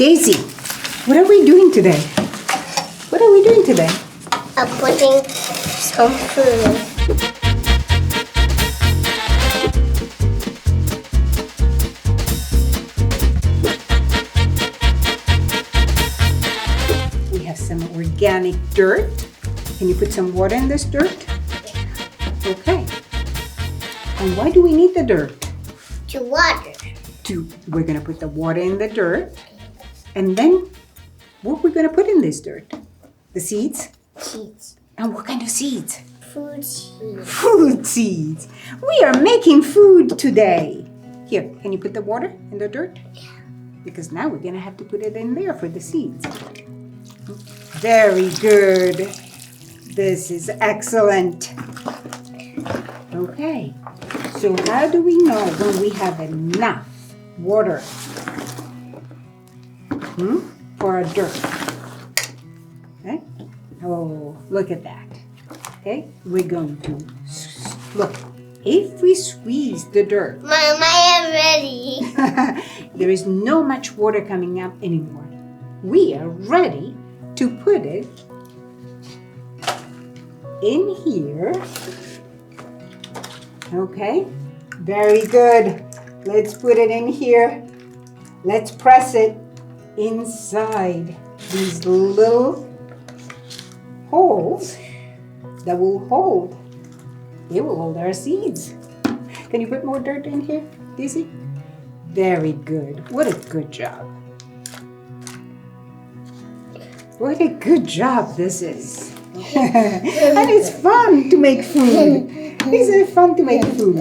Daisy, what are we doing today? What are we doing today? Putting some food. We have some organic dirt. Can you put some water in this dirt? Okay. And why do we need the dirt? To water. We're going to put the water in the dirt. And then what we're going to put in this dirt? The seeds? Seeds. And what kind of seeds? Food seeds. Food seeds. We are making food today. Here, can you put the water in the dirt? Yeah. Because now we're going to have to put it in there for the seeds. Very good. This is excellent. Okay. So how do we know when we have enough water for our dirt? Okay. Oh, look at that. Okay. We're going to look. If we squeeze the dirt, Mom, I am ready. there is no much water coming up anymore. We are ready to put it in here. Okay, very good. Let's put it in here. Let's press it inside these little holes that will hold. They will hold our seeds. Can you put more dirt in here, Daisy? Very good. What a good job. What a good job this is. And it's fun to make food. Isn't it fun to make food?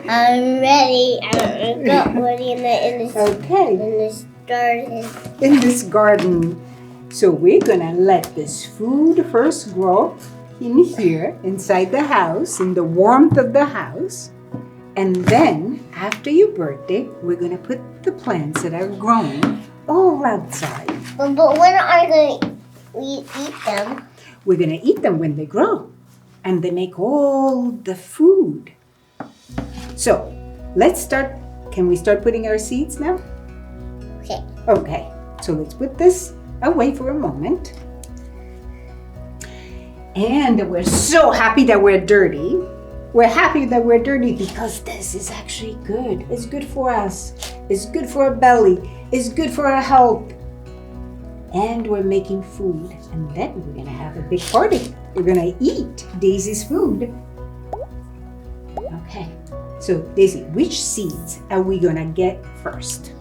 I'm ready. I'm got ready in this garden. In this garden. So we're gonna let this food first grow in here, inside the house, in the warmth of the house. And then, after your birthday, we're gonna put the plants that are growing all outside. But when are we eat them? We're gonna eat them when they grow. And they make all the food. So, let's start. Can we start putting our seeds now? Okay. Okay, so let's put this away for a moment. And we're so happy that we're dirty. We're happy that we're dirty because this is actually good. It's good for us. It's good for our belly. It's good for our health. And we're making food. And then we're gonna have a big party. We're gonna eat Daisy's food. Okay, so Daisy, which seeds are we gonna get first?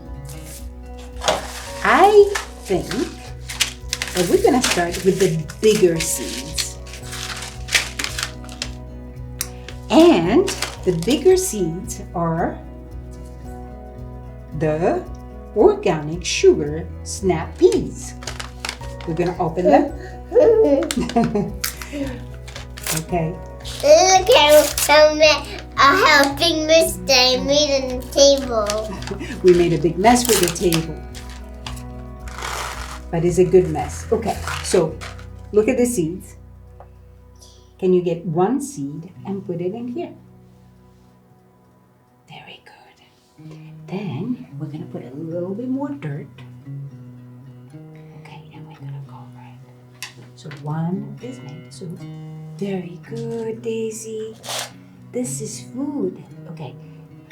I think that we're gonna start with the bigger seeds. And the bigger seeds are the organic sugar snap peas. We're gonna open them. Okay. Look how big mistake I made on the table. We made a big mess with the table. But it's a good mess. Okay, so look at the seeds. Can you get one seed and put it in here? Very good. Then we're gonna put a little bit more dirt. Okay, and we're gonna cover it. So one is made. So very good, Daisy. This is food. Okay,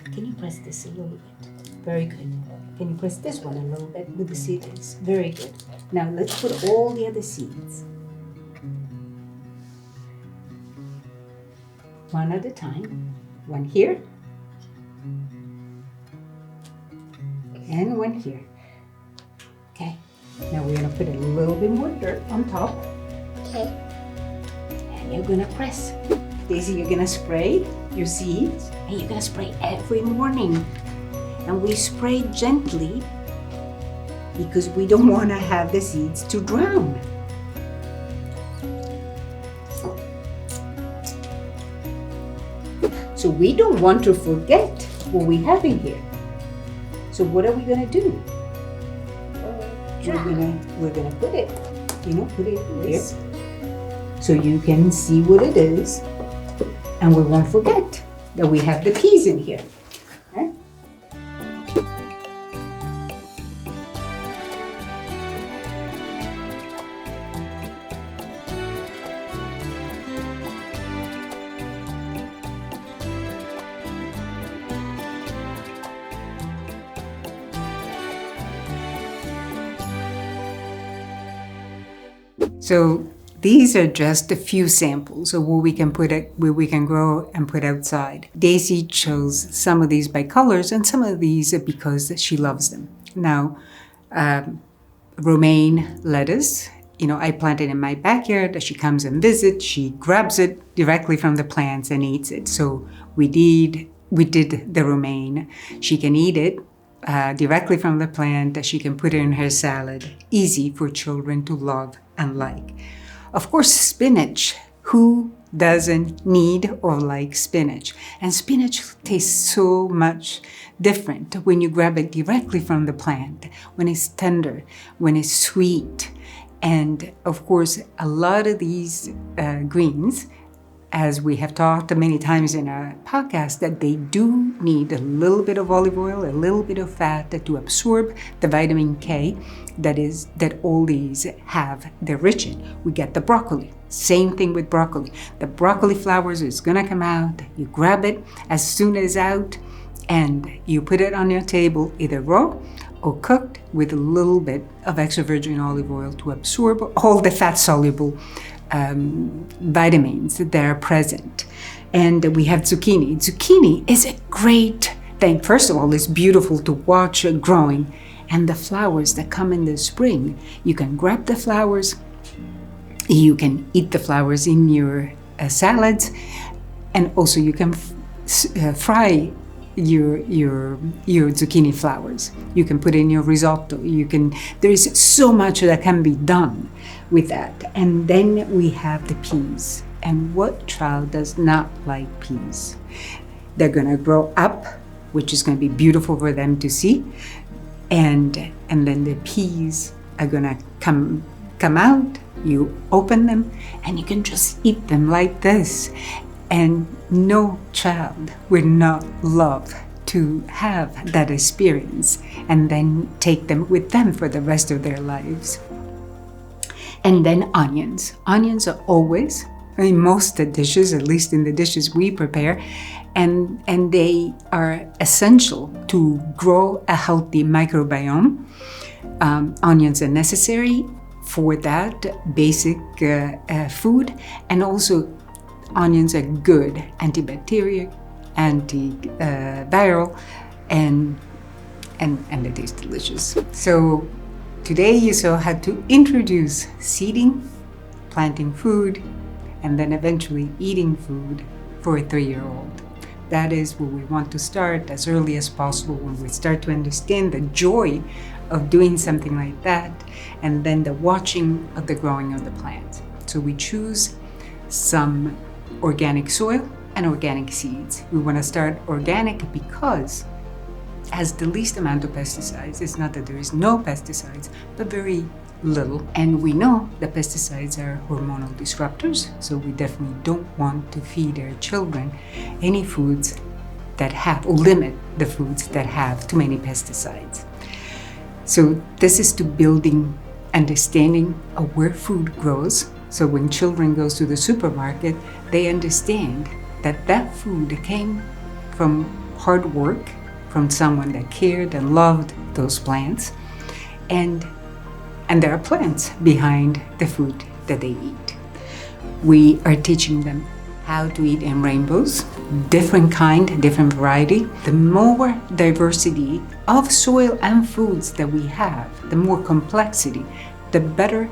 can you press this a little bit? Very good. Can you press this one a little bit with the seeds? Very good. Now let's put all the other seeds. One at a time. One here. And one here. Okay. Now we're going to put a little bit more dirt on top. Okay. And you're going to press. Daisy, you're going to spray your seeds. And you're going to spray every morning. And we spray gently because we don't want to have the seeds to drown. So we don't want to forget what we have in here. So what are we going to do? We're gonna put it, put it here. So you can see what it is. And we won't forget that we have the peas in here. Okay? So these are just a few samples of what we can where we can grow and put outside. Daisy chose some of these by colors and some of these because she loves them. Now, romaine lettuce, I planted in my backyard. She comes and visits. She grabs it directly from the plants and eats it. So we did the romaine. She can eat it directly from the plant. She can put it in her salad. Easy for children to love and like. Of course, spinach. Who doesn't need or like spinach? And spinach tastes so much different when you grab it directly from the plant, when it's tender, when it's sweet. And of course, a lot of these greens, as we have talked many times in our podcast, that they do need a little bit of olive oil, a little bit of fat to absorb the vitamin K that all these have. They're rich in. We get the broccoli. Same thing with broccoli. The broccoli flowers is gonna come out. You grab it as soon as out, and you put it on your table, either raw or cooked with a little bit of extra virgin olive oil to absorb all the fat-soluble vitamins that are present. And we have zucchini. Zucchini is a great thing. First of all, it's beautiful to watch growing. And the flowers that come in the spring, you can grab the flowers, you can eat the flowers in your salads, and also you can fry your zucchini flowers. You can put in your risotto. There is so much that can be done with that. And then we have the peas. And what child does not like peas? They're gonna grow up, which is gonna be beautiful for them to see. And then the peas are gonna come out. You open them and you can just eat them like this. And no child would not love to have that experience and then take them with them for the rest of their lives. And then onions. Onions are always in most dishes, at least in the dishes we prepare, and they are essential to grow a healthy microbiome. Onions are necessary for that basic food, and also onions are good antibacterial, antiviral, and they taste delicious. So today you saw how to introduce seeding, planting food, and then eventually eating food for a 3-year-old. That is where we want to start as early as possible, when we start to understand the joy of doing something like that, and then the watching of the growing of the plant. So we choose some organic soil and organic seeds. We want to start organic because it has the least amount of pesticides. It's not that there is no pesticides, but very little. And we know that pesticides are hormonal disruptors, so we definitely don't want to feed our children any foods that have, or limit the foods that have too many pesticides. So this is to building understanding of where food grows. So when children goes to the supermarket, they understand that that food came from hard work, from someone that cared and loved those plants, and there are plants behind the food that they eat. We are teaching them how to eat in rainbows, different kind, different variety. The more diversity of soil and foods that we have, the more complexity, the better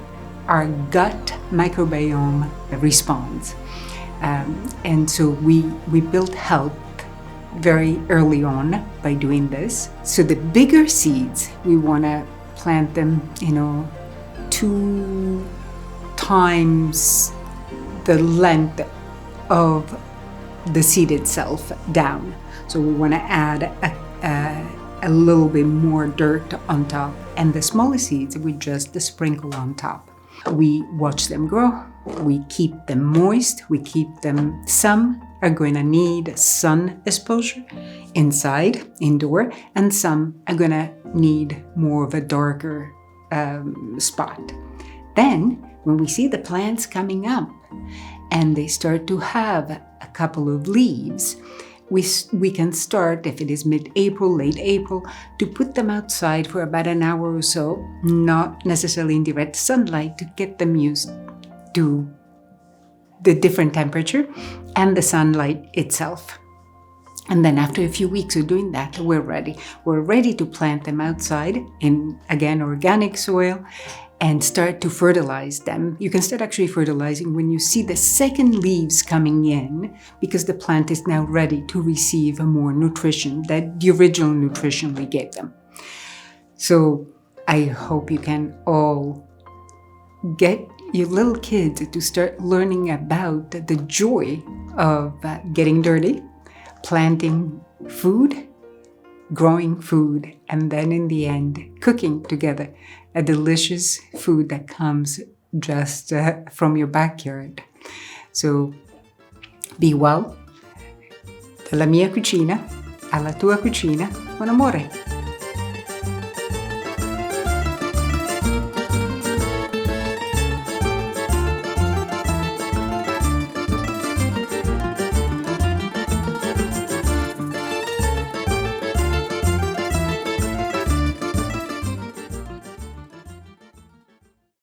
our gut microbiome responds. And so we build health very early on by doing this. So the bigger seeds, we want to plant them, 2 times the length of the seed itself down. So we want to add a little bit more dirt on top, and the smaller seeds we just sprinkle on top. We watch them grow, we keep them moist, some are going to need sun exposure inside, indoor, and some are going to need more of a darker spot. Then, when we see the plants coming up and they start to have a couple of leaves, we can start, if it is mid-April, late April, to put them outside for about an hour or so, not necessarily in direct sunlight, to get them used to the different temperature and the sunlight itself. And then after a few weeks of doing that, we're ready. We're ready to plant them outside in, again, organic soil and start to fertilize them. You can start actually fertilizing when you see the second leaves coming in, because the plant is now ready to receive more nutrition, that the original nutrition we gave them. So I hope you can all get your little kids to start learning about the joy of getting dirty, planting food, growing food, and then in the end, cooking together a delicious food that comes just from your backyard. So be well. Dalla mia cucina alla tua cucina, con amore.